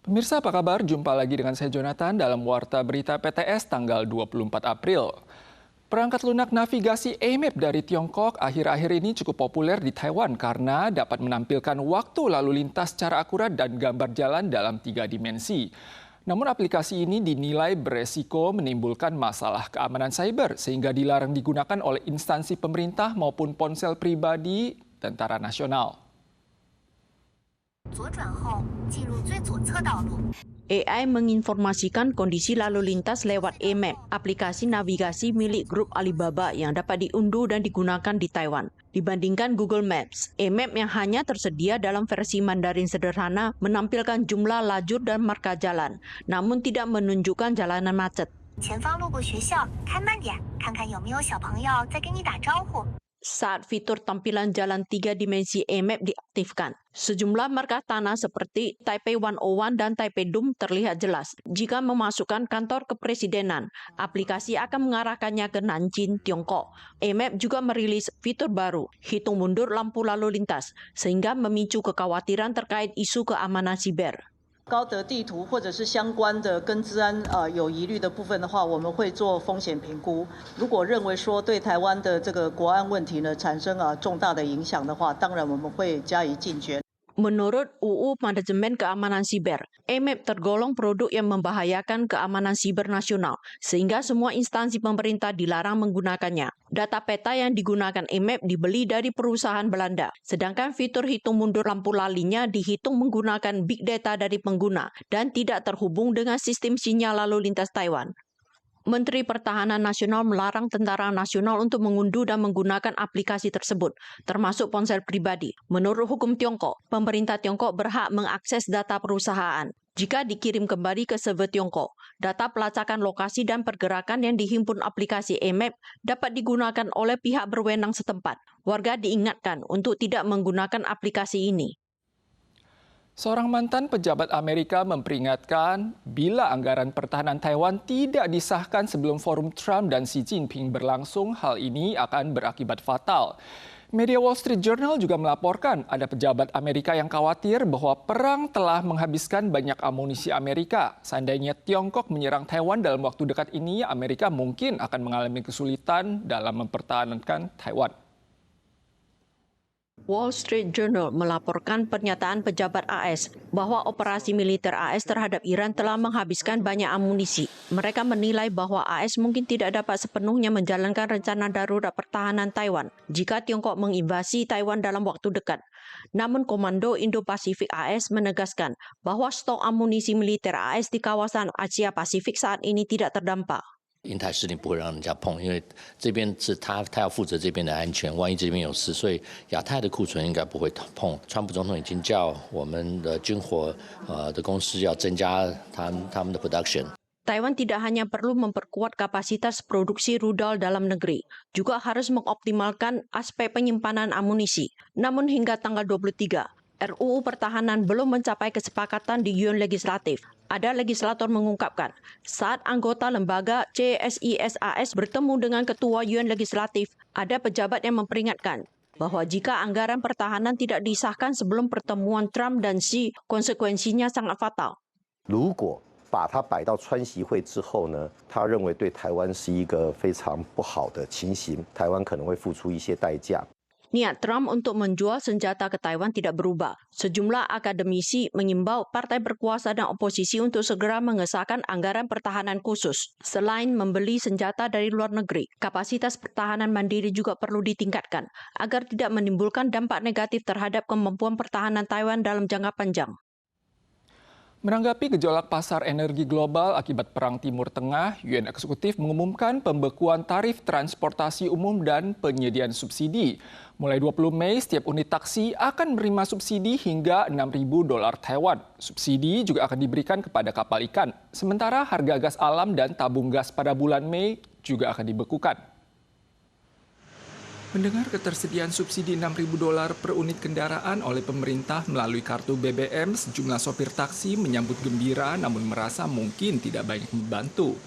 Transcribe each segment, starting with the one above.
Pemirsa apa kabar? Jumpa lagi dengan saya Jonathan dalam Warta Berita PTS tanggal 24 April. Perangkat lunak navigasi AMAP dari Tiongkok akhir-akhir ini cukup populer di Taiwan karena dapat menampilkan waktu lalu lintas secara akurat dan gambar jalan dalam 3 dimensi. Namun aplikasi ini dinilai beresiko menimbulkan masalah keamanan cyber sehingga dilarang digunakan oleh instansi pemerintah maupun ponsel pribadi tentara nasional. AI menginformasikan kondisi lalu lintas lewat AMAP, aplikasi navigasi milik grup Alibaba yang dapat diunduh dan digunakan di Taiwan. Dibandingkan Google Maps, AMAP yang hanya tersedia dalam versi Mandarin sederhana menampilkan jumlah lajur dan marka jalan, namun tidak menunjukkan jalanan macet. Saat fitur tampilan jalan 3 dimensi AMAP diaktifkan, sejumlah marka tanah seperti Taipei 101 dan Taipei Dome terlihat jelas. Jika memasukkan kantor kepresidenan, aplikasi akan mengarahkannya ke Nanjing, Tiongkok. AMAP juga merilis fitur baru, hitung mundur lampu lalu lintas, sehingga memicu kekhawatiran terkait isu keamanan siber. 高德地图或者是相关的跟治安有疑虑的部分的话，我们会做风险评估。如果认为说对台湾的这个国安问题呢产生重大的影响的话，当然我们会加以禁绝。 Menurut UU Manajemen Keamanan Siber, AMAP tergolong produk yang membahayakan keamanan siber nasional, sehingga semua instansi pemerintah dilarang menggunakannya. Data peta yang digunakan AMAP dibeli dari perusahaan Belanda, sedangkan fitur hitung mundur lampu lalinya dihitung menggunakan big data dari pengguna dan tidak terhubung dengan sistem sinyal lalu lintas Taiwan. Menteri Pertahanan Nasional melarang tentara nasional untuk mengunduh dan menggunakan aplikasi tersebut, termasuk ponsel pribadi. Menurut hukum Tiongkok, pemerintah Tiongkok berhak mengakses data perusahaan. Jika dikirim kembali ke server Tiongkok, data pelacakan lokasi dan pergerakan yang dihimpun aplikasi AMAP dapat digunakan oleh pihak berwenang setempat. Warga diingatkan untuk tidak menggunakan aplikasi ini. Seorang mantan pejabat Amerika memperingatkan bila anggaran pertahanan Taiwan tidak disahkan sebelum forum Trump dan Xi Jinping berlangsung, hal ini akan berakibat fatal. Media Wall Street Journal juga melaporkan ada pejabat Amerika yang khawatir bahwa perang telah menghabiskan banyak amunisi Amerika. Seandainya Tiongkok menyerang Taiwan dalam waktu dekat ini, Amerika mungkin akan mengalami kesulitan dalam mempertahankan Taiwan. Wall Street Journal melaporkan pernyataan pejabat AS bahwa operasi militer AS terhadap Iran telah menghabiskan banyak amunisi. Mereka menilai bahwa AS mungkin tidak dapat sepenuhnya menjalankan rencana darurat pertahanan Taiwan jika Tiongkok menginvasi Taiwan dalam waktu dekat. Namun Komando Indo-Pasifik AS menegaskan bahwa stok amunisi militer AS di kawasan Asia Pasifik saat ini tidak terdampak. 印太司令不会让人家碰，因为这边是他要负责这边的安全，万一这边有事，所以亚太的库存应该不会碰。川普总统已经叫我们的军火的公司要增加他们的 production。 Taiwan tidak hanya perlu memperkuat kapasitas produksi rudal dalam negeri, juga harus mengoptimalkan aspek penyimpanan amunisi. Namun hingga tanggal 23, RUU Pertahanan belum mencapai kesepakatan di Yuan Legislatif. Ada legislator mengungkapkan, saat anggota lembaga CSIS-AS bertemu dengan ketua Yuan Legislatif, ada pejabat yang memperingatkan bahwa jika anggaran pertahanan tidak disahkan sebelum pertemuan Trump dan Xi, konsekuensinya sangat fatal. 如果把它摆到川习会之后呢，他认为对台湾是一个非常不好的情形，台湾可能会付出一些代价。 Niat Trump untuk menjual senjata ke Taiwan tidak berubah. Sejumlah akademisi mengimbau partai berkuasa dan oposisi untuk segera mengesahkan anggaran pertahanan khusus. Selain membeli senjata dari luar negeri, kapasitas pertahanan mandiri juga perlu ditingkatkan agar tidak menimbulkan dampak negatif terhadap kemampuan pertahanan Taiwan dalam jangka panjang. Menanggapi gejolak pasar energi global akibat Perang Timur Tengah, Yuan Eksekutif mengumumkan pembekuan tarif transportasi umum dan penyediaan subsidi. Mulai 20 Mei, setiap unit taksi akan menerima subsidi hingga $6.000 Taiwan. Subsidi juga akan diberikan kepada kapal ikan. Sementara harga gas alam dan tabung gas pada bulan Mei juga akan dibekukan. Mendengar ketersediaan subsidi $6.000 per unit kendaraan oleh pemerintah melalui kartu BBM, sejumlah sopir taksi menyambut gembira namun merasa mungkin tidak banyak membantu.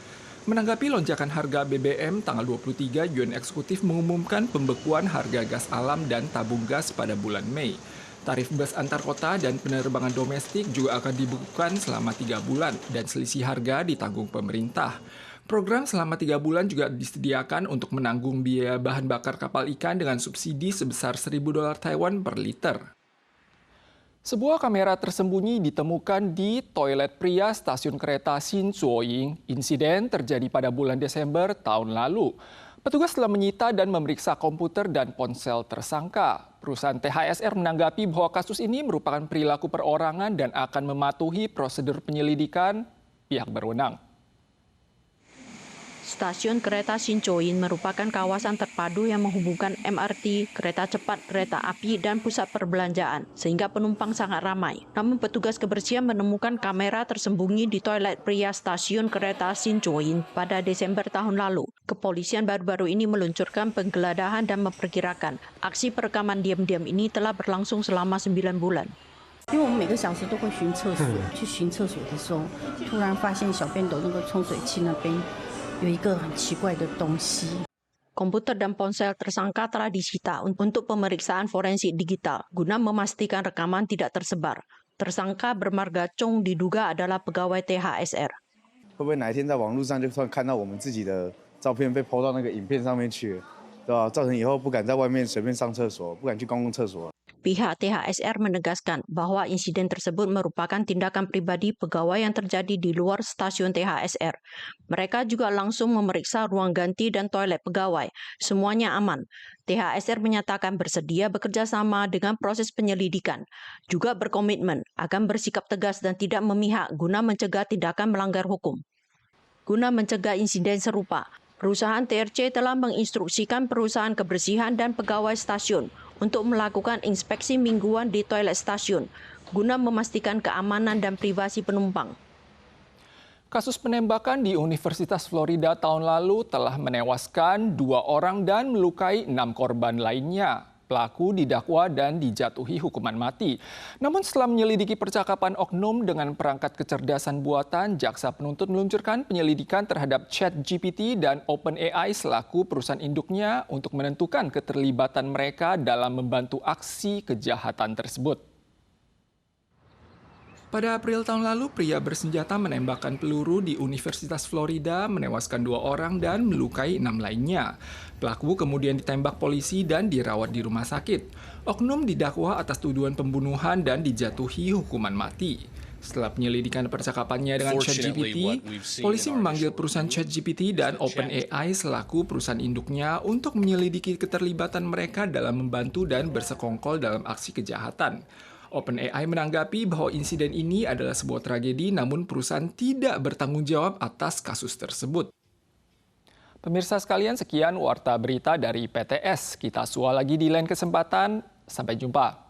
Menanggapi lonjakan harga BBM, tanggal 23, Yuan Eksekutif mengumumkan pembekuan harga gas alam dan tabung gas pada bulan Mei. Tarif bus antar kota dan penerbangan domestik juga akan dibekukan selama 3 bulan dan selisih harga ditanggung pemerintah. Program selama 3 bulan juga disediakan untuk menanggung biaya bahan bakar kapal ikan dengan subsidi sebesar $1.000 Taiwan per liter. Sebuah kamera tersembunyi ditemukan di toilet pria stasiun kereta Sinzuoying. Insiden terjadi pada bulan Desember tahun lalu. Petugas telah menyita dan memeriksa komputer dan ponsel tersangka. Perusahaan THSR menanggapi bahwa kasus ini merupakan perilaku perorangan dan akan mematuhi prosedur penyelidikan pihak berwenang. Stasiun kereta Sinzuoying merupakan kawasan terpadu yang menghubungkan MRT, kereta cepat, kereta api, dan pusat perbelanjaan, sehingga penumpang sangat ramai. Namun petugas kebersihan menemukan kamera tersembunyi di toilet pria stasiun kereta Sinzuoying pada Desember tahun lalu. Kepolisian baru-baru ini meluncurkan penggeledahan dan memperkirakan aksi perekaman diam-diam ini telah berlangsung selama 9 bulan. 因为我们每个小时都会巡厕所，去巡厕所的时候，突然发现小便斗那个冲水器那边有一个很奇怪的东西。 Komputer dan ponsel tersangka telah disita untuk pemeriksaan forensik digital guna memastikan rekaman tidak tersebar. Tersangka bermarga Chong diduga adalah pegawai THSR. 会不会哪一天在网络上就突然看到我们自己的照片被 PO 到那个影片上面去了，对吧？造成以后不敢在外面随便上厕所，不敢去公共厕所。 Pihak THSR menegaskan bahwa insiden tersebut merupakan tindakan pribadi pegawai yang terjadi di luar stasiun THSR. Mereka juga langsung memeriksa ruang ganti dan toilet pegawai. Semuanya aman. THSR menyatakan bersedia bekerja sama dengan proses penyelidikan. Juga berkomitmen akan bersikap tegas dan tidak memihak guna mencegah tindakan melanggar hukum. Guna mencegah insiden serupa, perusahaan TRC telah menginstruksikan perusahaan kebersihan dan pegawai stasiun untuk melakukan inspeksi mingguan di toilet stasiun guna memastikan keamanan dan privasi penumpang. Kasus penembakan di Universitas Florida tahun lalu telah menewaskan 2 orang dan melukai 6 korban lainnya. Pelaku didakwa dan dijatuhi hukuman mati. Namun setelah menyelidiki percakapan oknum dengan perangkat kecerdasan buatan, jaksa penuntut meluncurkan penyelidikan terhadap ChatGPT dan OpenAI selaku perusahaan induknya untuk menentukan keterlibatan mereka dalam membantu aksi kejahatan tersebut. Pada April tahun lalu, pria bersenjata menembakkan peluru di Universitas Florida, menewaskan 2 orang dan melukai 6 lainnya. Pelaku kemudian ditembak polisi dan dirawat di rumah sakit. Oknum didakwa atas tuduhan pembunuhan dan dijatuhi hukuman mati. Setelah penyelidikan percakapannya dengan ChatGPT, polisi memanggil perusahaan ChatGPT dan OpenAI selaku perusahaan induknya untuk menyelidiki keterlibatan mereka dalam membantu dan bersekongkol dalam aksi kejahatan. OpenAI menanggapi bahwa insiden ini adalah sebuah tragedi, namun perusahaan tidak bertanggung jawab atas kasus tersebut. Pemirsa sekalian, sekian Warta Berita dari PTS. Kita sua lagi di lain kesempatan. Sampai jumpa.